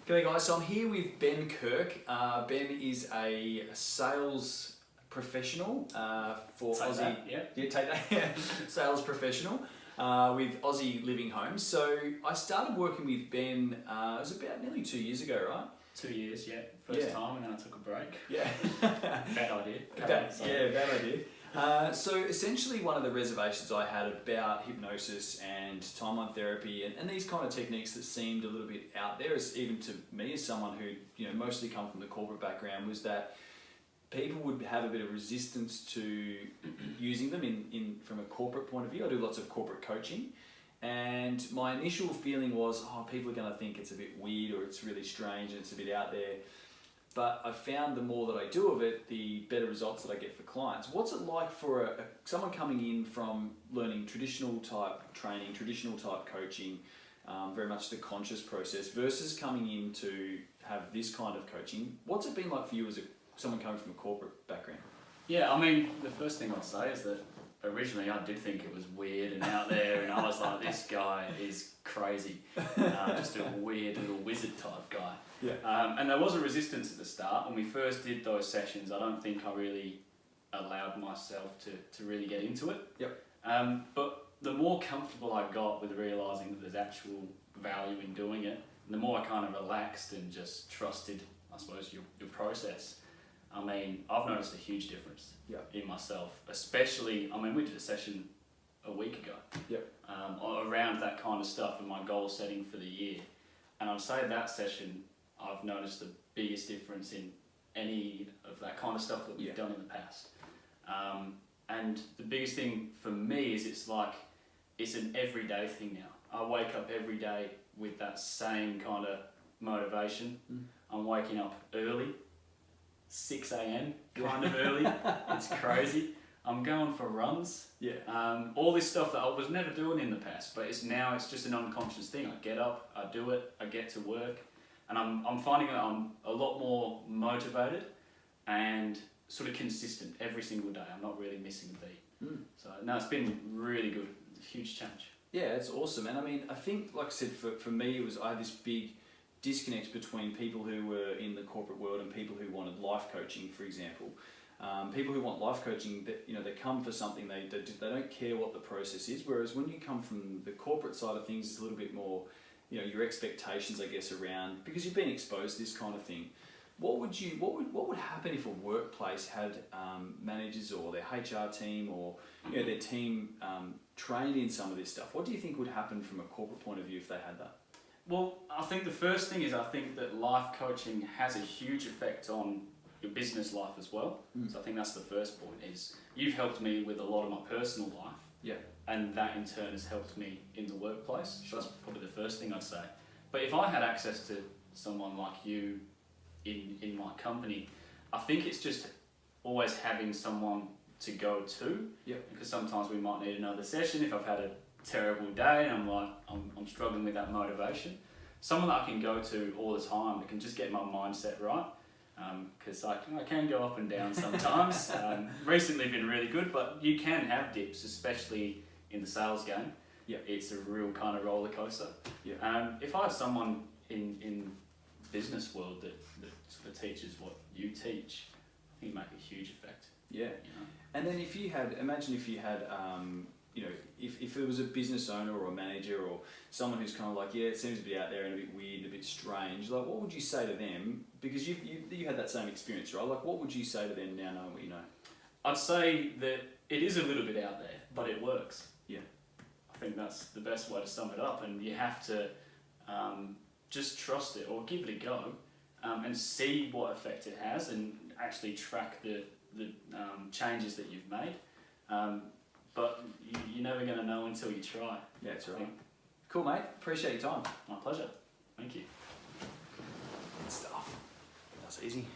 G'day guys, so I'm here with Ben Kirk. Ben is a sales professional for take Aussie. That, yeah. Yeah, take that. Yeah. Sales professional with Aussie Living Homes. So I started working with Ben. It was about nearly 2 years ago, right? 2 years, yeah. First time, and then I took a break. Yeah. Bad idea. Bad idea. So essentially one of the reservations I had about hypnosis and timeline therapy and these kind of techniques that seemed a little bit out there, as even to me as someone who mostly come from the corporate background, was that people would have a bit of resistance to using them in from a corporate point of view. I do lots of corporate coaching, and my initial feeling was, people are going to think it's a bit weird or it's really strange and it's a bit out there. But I found the more that I do of it, the better results that I get for clients. What's it like for someone coming in from learning traditional type training, traditional type coaching, very much the conscious process, versus coming in to have this kind of coaching? What's it been like for you as someone coming from a corporate background? Yeah, I mean, the first thing I'd say is that originally I did think it was weird and out there, and I was like, this guy is crazy. Just a weird little wizard type guy. Yeah. And there was a resistance at the start. When we first did those sessions, I don't think I really allowed myself to really get into it. Yep. But the more comfortable I got with realising that there's actual value in doing it, the more I kind of relaxed and just trusted, I suppose, your process. I mean, I've noticed a huge difference in myself, especially, we did a session a week ago around that kind of stuff and my goal setting for the year. And I'd say that session, I've noticed the biggest difference in any of that kind of stuff that we've done in the past. And the biggest thing for me is it's an everyday thing now. I wake up every day with that same kind of motivation. I'm waking up early, 6 a.m, kind of early. It's crazy. I'm going for runs. All this stuff that I was never doing in the past, but it's just an unconscious thing. I get up, I do it, I get to work, and I'm finding that I'm a lot more motivated and sort of consistent every single day. I'm not really missing a beat. So no, it's been really good. Huge change. Yeah, it's awesome. And I think, like I said, for me, I had this big disconnect between people who were in the corporate world and people who wanted life coaching, for example. People who want life coaching, they come for something, they don't care what the process is, whereas when you come from the corporate side of things, it's a little bit more, your expectations, I guess, around, because you've been exposed to this kind of thing. What would happen if a workplace had managers or their HR team or their team trained in some of this stuff? What do you think would happen from a corporate point of view if they had that? Well, I think the first thing is I think that life coaching has a huge effect on your business life as well. So I think that's the first point, is you've helped me with a lot of my personal life, and that in turn has helped me in the workplace. So that's probably the first thing I'd say. But if I had access to someone like you in my company, I think it's just always having someone to go to, because sometimes we might need another session if I've had a terrible day and I'm struggling with that motivation. Someone that I can go to all the time that can just get my mindset right, because I can go up and down sometimes. Recently been really good, but you can have dips, especially in the sales game. It's a real kind of roller coaster. If I had someone in business world that sort of teaches what you teach, I think it'd make a huge effect. And then imagine if you had if it was a business owner or a manager or someone who's kind of like, it seems to be out there and a bit weird, a bit strange, like what would you say to them? Because you had that same experience, right? Like what would you say to them now knowing what you know? I'd say that it is a little bit out there, but it works. I think that's the best way to sum it up, and you have to just trust it or give it a go and see what effect it has and actually track the changes that you've made. But you're never going to know until you try. Yeah, that's right. Cool, mate. Appreciate your time. My pleasure. Thank you. Good stuff. That's easy.